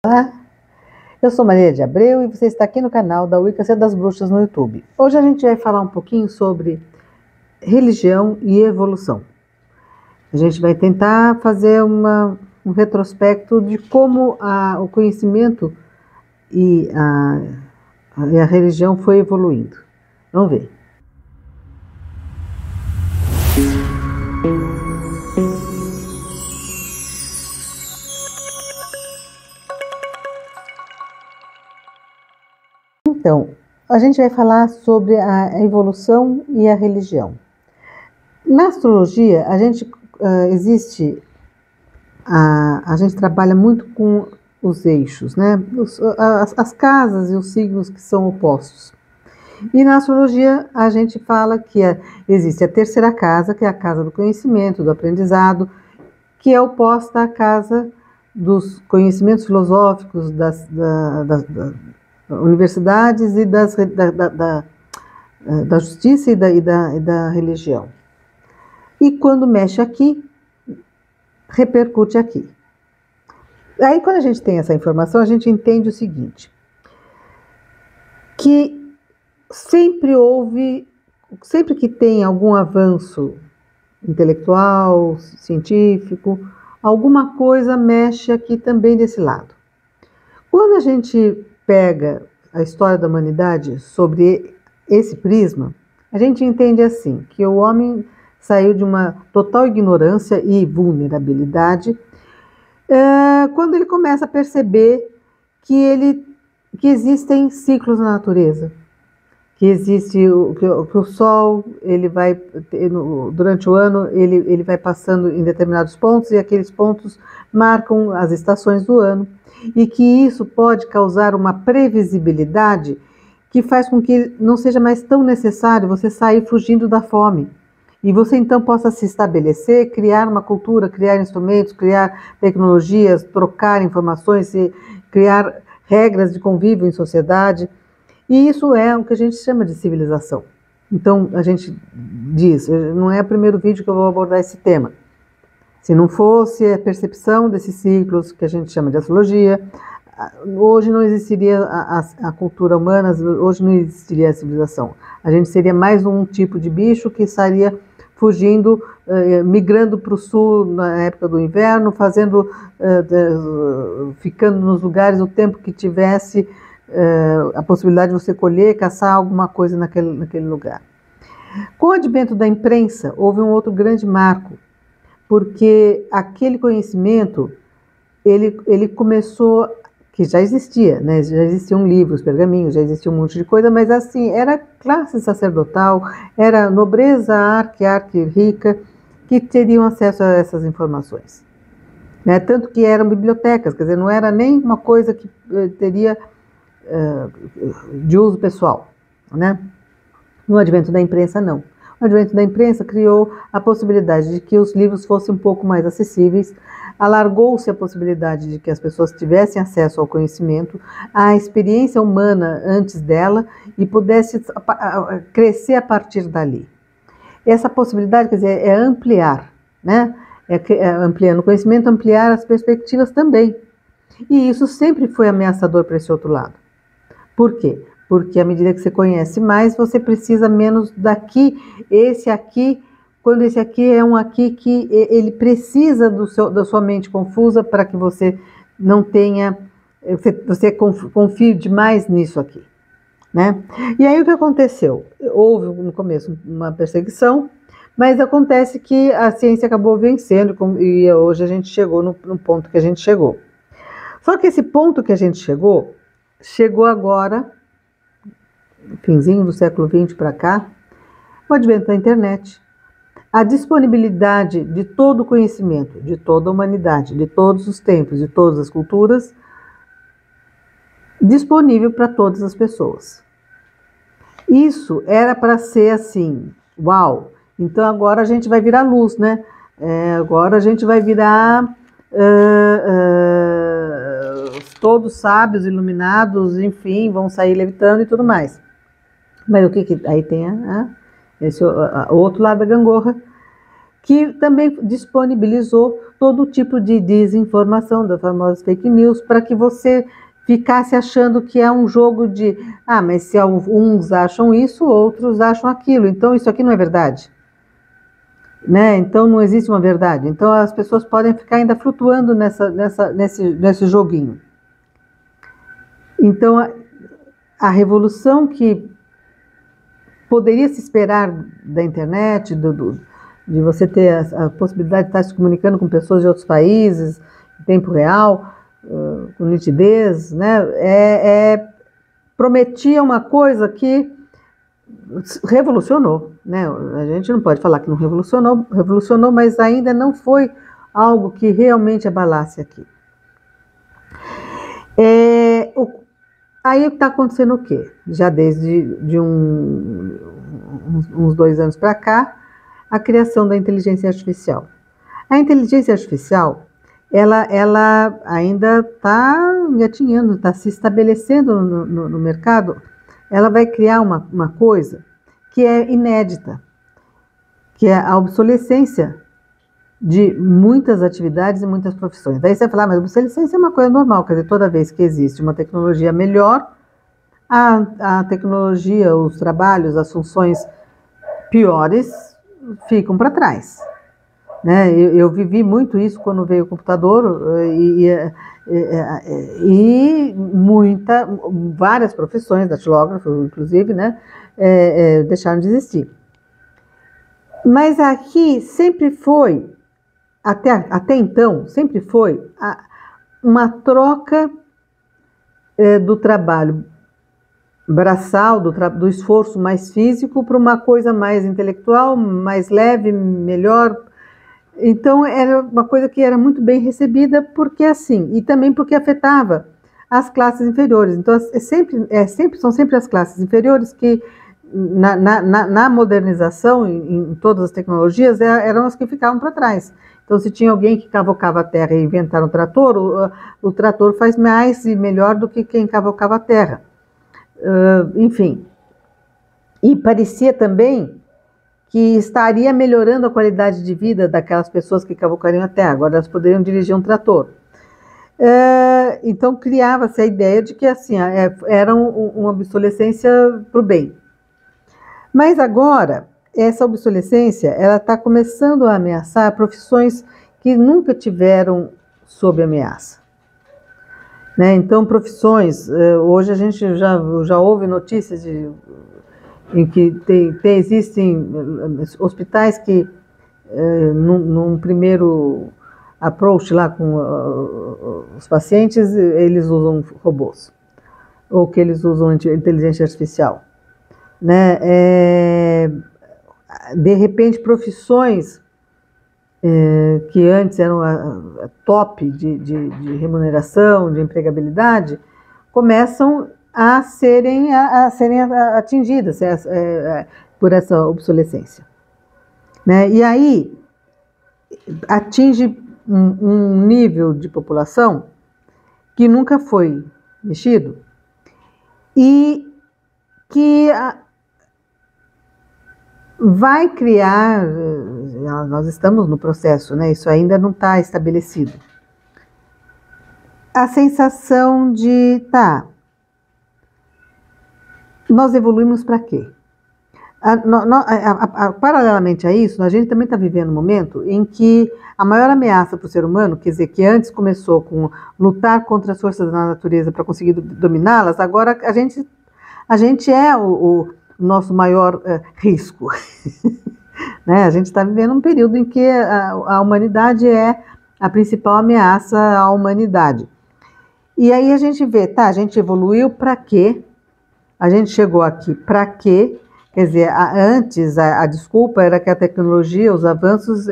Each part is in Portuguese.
Olá, eu sou Maria de Abreu e você está aqui no canal da Wicca das Bruxas no YouTube. Hoje a gente vai falar um pouquinho sobre religião e evolução. A gente vai tentar fazer um retrospecto de como o conhecimento e a religião foi evoluindo. Vamos ver. Então, a gente vai falar sobre a evolução e a religião. Na astrologia, a gente trabalha muito com os eixos, né? As casas e os signos que são opostos. E na astrologia a gente fala que existe a terceira casa, que é a casa do conhecimento, do aprendizado, que é oposta à casa dos conhecimentos filosóficos das universidades e da justiça e da religião. E quando mexe aqui, repercute aqui. Aí, quando a gente tem essa informação, a gente entende o seguinte, que sempre que tem algum avanço intelectual, científico, alguma coisa mexe aqui também desse lado. Quando a gente pega a história da humanidade sobre esse prisma, a gente entende assim, que o homem saiu de uma total ignorância e vulnerabilidade quando ele começa a perceber que existem ciclos na natureza, que o Sol, ele vai, durante o ano, ele vai passando em determinados pontos e aqueles pontos marcam as estações do ano, e que isso pode causar uma previsibilidade que faz com que não seja mais tão necessário você sair fugindo da fome. E você então possa se estabelecer, criar uma cultura, criar instrumentos, criar tecnologias, trocar informações, criar regras de convívio em sociedade. E isso é o que a gente chama de civilização. Então a gente diz, não é o primeiro vídeo que eu vou abordar esse tema. Se não fosse a percepção desses ciclos que a gente chama de astrologia, hoje não existiria a cultura humana, hoje não existiria a civilização. A gente seria mais um tipo de bicho que estaria fugindo, migrando para o sul na época do inverno, ficando nos lugares o tempo que tivesse a possibilidade de você colher, caçar alguma coisa naquele lugar. Com o advento da imprensa, houve um outro grande marco, porque aquele conhecimento, ele começou, que já existia, né? Já existiam livros, pergaminhos, já existia um monte de coisa, mas assim, era classe sacerdotal, era nobreza arque rica, que teriam acesso a essas informações. Né? Tanto que eram bibliotecas, quer dizer, não era nem uma coisa que teria de uso pessoal, né? No advento da imprensa, não. O advento da imprensa criou a possibilidade de que os livros fossem um pouco mais acessíveis, alargou-se a possibilidade de que as pessoas tivessem acesso ao conhecimento, à experiência humana antes dela e pudesse crescer a partir dali. Essa possibilidade, quer dizer, é ampliar, né? Ampliando o conhecimento, ampliar as perspectivas também. E isso sempre foi ameaçador para esse outro lado. Por quê? Porque à medida que você conhece mais, você precisa menos daqui. Quando esse aqui é um aqui que ele precisa da sua mente confusa para que você não tenha, você confie demais nisso aqui, né? E aí o que aconteceu? Houve no começo uma perseguição, mas acontece que a ciência acabou vencendo e hoje a gente chegou no ponto que a gente chegou. Só que esse ponto que a gente chegou agora, finzinho do século XX para cá, o advento da internet, a disponibilidade de todo o conhecimento, de toda a humanidade, de todos os tempos, de todas as culturas, disponível para todas as pessoas. Isso era para ser assim, uau, então agora a gente vai virar luz, né? Agora a gente vai virar todos sábios, iluminados, enfim, vão sair levitando e tudo mais. Mas o que aí tem esse outro lado da gangorra, que também disponibilizou todo tipo de desinformação, das famosas fake news, para que você ficasse achando que é um jogo de, mas se uns acham isso, outros acham aquilo, então isso aqui não é verdade. Né? Então não existe uma verdade. Então as pessoas podem ficar ainda flutuando nesse joguinho. Então a revolução que poderia se esperar da internet, de você ter a possibilidade de estar se comunicando com pessoas de outros países em tempo real, com nitidez, né? Prometia uma coisa que revolucionou, né? A gente não pode falar que não revolucionou, mas ainda não foi algo que realmente abalasse aqui. Aí está acontecendo o quê? Já desde uns 2 anos para cá, a criação da inteligência artificial. A inteligência artificial, ela ainda está engatinhando, está se estabelecendo no mercado. Ela vai criar uma coisa que é inédita, que é a obsolescência de muitas atividades e muitas profissões. Daí você vai falar, mas a obsolescência é uma coisa normal, quer dizer, toda vez que existe uma tecnologia melhor, a tecnologia, os trabalhos, as funções piores ficam para trás. Né? Eu vivi muito isso quando veio o computador e várias profissões, datilógrafo inclusive, né, deixaram de existir. Mas aqui sempre foi, até então, sempre foi uma troca do trabalho braçal, do esforço mais físico para uma coisa mais intelectual, mais leve, melhor. Então era uma coisa que era muito bem recebida porque assim, e também porque afetava as classes inferiores. Então são sempre as classes inferiores que na modernização, em todas as tecnologias, eram as que ficavam para trás. Então se tinha alguém que cavocava a terra e inventava um trator, o trator faz mais e melhor do que quem cavocava a terra. Enfim, e parecia também que estaria melhorando a qualidade de vida daquelas pessoas que cavocariam a terra, agora elas poderiam dirigir um trator. Então criava-se a ideia de que assim, era uma obsolescência para o bem. Mas agora, essa obsolescência está começando a ameaçar profissões que nunca tiveram sob ameaça. Né? Então, profissões, hoje a gente já ouve notícias em que existem hospitais que, num primeiro approach lá com os pacientes, eles usam robôs, ou que eles usam inteligência artificial. Né? De repente, profissões que antes eram top de remuneração, de empregabilidade, começam a serem atingidas por essa obsolescência. Né? E aí atinge um nível de população que nunca foi mexido e que vai criar, nós estamos no processo, né? Isso ainda não está estabelecido, a sensação de, nós evoluímos para quê? Paralelamente a isso, a gente também está vivendo um momento em que a maior ameaça para o ser humano, quer dizer, que antes começou com lutar contra as forças da natureza para conseguir dominá-las, agora a gente é o nosso maior risco. Né? A gente está vivendo um período em que a humanidade é a principal ameaça à humanidade. E aí a gente vê, a gente evoluiu para quê? A gente chegou aqui para quê? Quer dizer, antes a desculpa era que a tecnologia, os avanços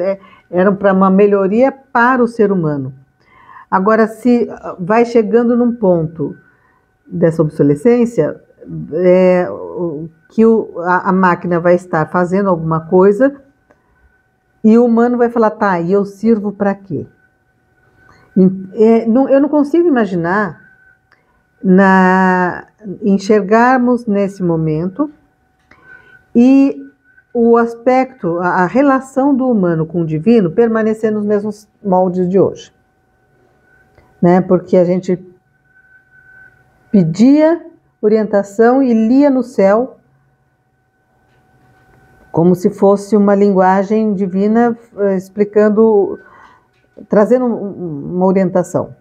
eram para uma melhoria para o ser humano. Agora, se vai chegando num ponto dessa obsolescência, que a máquina vai estar fazendo alguma coisa e o humano vai falar, e eu sirvo para quê? Eu não consigo imaginar enxergarmos nesse momento e o aspecto, a relação do humano com o divino permanecer nos mesmos moldes de hoje, né? Porque a gente pedia orientação e lia no céu como se fosse uma linguagem divina explicando, trazendo uma orientação.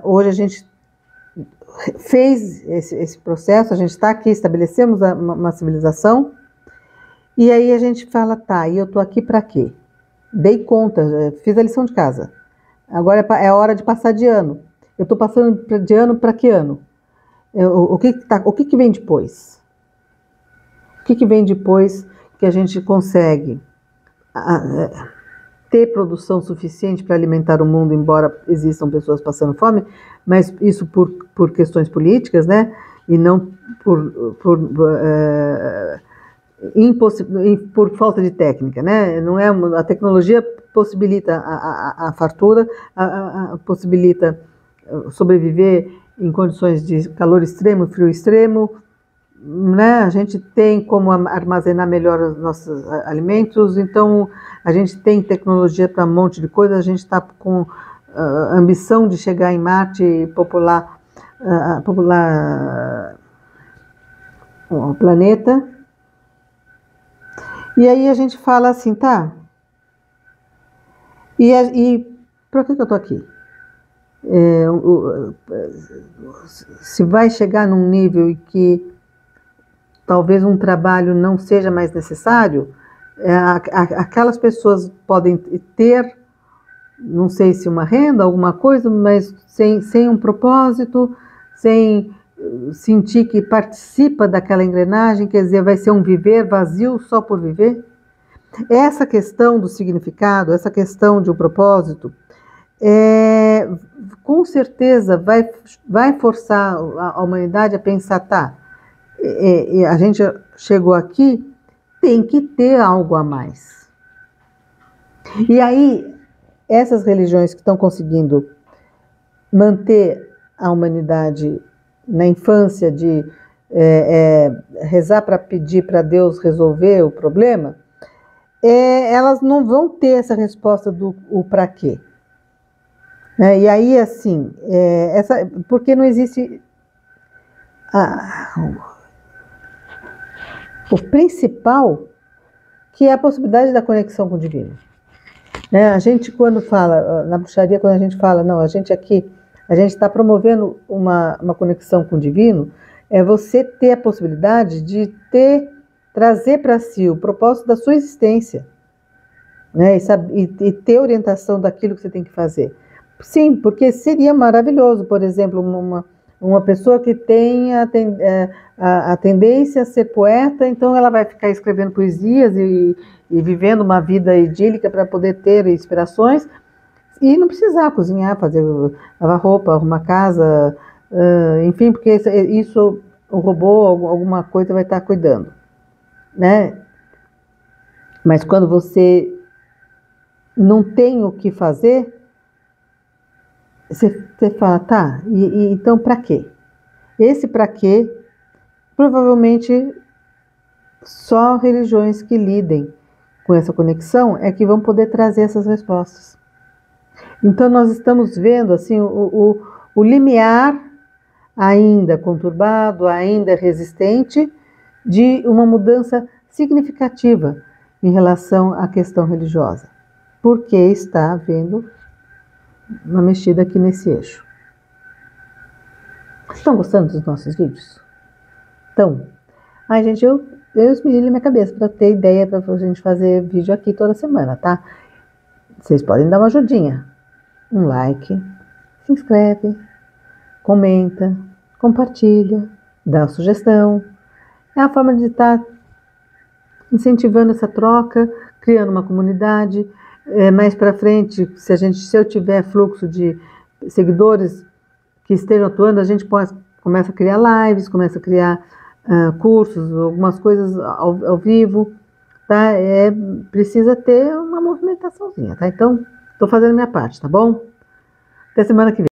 Hoje a gente fez esse processo, a gente está aqui, estabelecemos uma civilização, e aí a gente fala, tá, e eu estou aqui para quê? Dei conta, fiz a lição de casa, agora é hora de passar de ano. Eu estou passando de ano para que ano? O que vem depois? O que vem depois que a gente consegue ter produção suficiente para alimentar o mundo, embora existam pessoas passando fome, mas isso por questões políticas, né? E não por falta de técnica, né? Não é a tecnologia possibilita a fartura, possibilita sobreviver em condições de calor extremo, frio extremo, né? A gente tem como armazenar melhor os nossos alimentos, então a gente tem tecnologia para um monte de coisa, a gente está com a ambição de chegar em Marte e popular o planeta. E aí a gente fala assim, tá, e por que eu estou aqui? Se vai chegar num nível em que talvez um trabalho não seja mais necessário, aquelas pessoas podem ter, não sei se uma renda, alguma coisa, mas sem um propósito, sem sentir que participa daquela engrenagem, quer dizer, vai ser um viver vazio só por viver. Essa questão do significado, essa questão de um propósito, com certeza vai forçar a humanidade a pensar, tá, a gente chegou aqui, tem que ter algo a mais. E aí, essas religiões que estão conseguindo manter a humanidade na infância de rezar para pedir para Deus resolver o problema, elas não vão ter essa resposta do para quê. E aí, assim, porque não existe o principal, que é a possibilidade da conexão com o divino. A gente, quando fala, na bruxaria, quando a gente fala, não, a gente está promovendo uma conexão com o divino, é você ter a possibilidade de trazer para si o propósito da sua existência, né? E ter orientação daquilo que você tem que fazer. Sim, porque seria maravilhoso, por exemplo, uma pessoa que tem a tendência a ser poeta, então ela vai ficar escrevendo poesias e vivendo uma vida idílica para poder ter inspirações e não precisar cozinhar, lavar roupa, arrumar casa, enfim, porque isso o robô, alguma coisa vai estar cuidando, né? Mas quando você não tem o que fazer, você fala, tá, então para quê? Esse para quê, provavelmente só religiões que lidem com essa conexão é que vão poder trazer essas respostas. Então nós estamos vendo assim o limiar ainda conturbado, ainda resistente, de uma mudança significativa em relação à questão religiosa, porque está havendo uma mexida aqui nesse eixo. Estão gostando dos nossos vídeos? Então, ai gente, eu esmerilho na minha cabeça para ter ideia para a gente fazer vídeo aqui toda semana, tá? Vocês podem dar uma ajudinha. Um like, se inscreve, comenta, compartilha, dá uma sugestão. É a forma de estar incentivando essa troca, criando uma comunidade. Mais para frente, se eu tiver fluxo de seguidores que estejam atuando, a gente começa a criar lives, começa a criar cursos, algumas coisas ao vivo, tá? Precisa ter uma movimentaçãozinha, tá? Então, estou fazendo a minha parte, tá bom? Até semana que vem.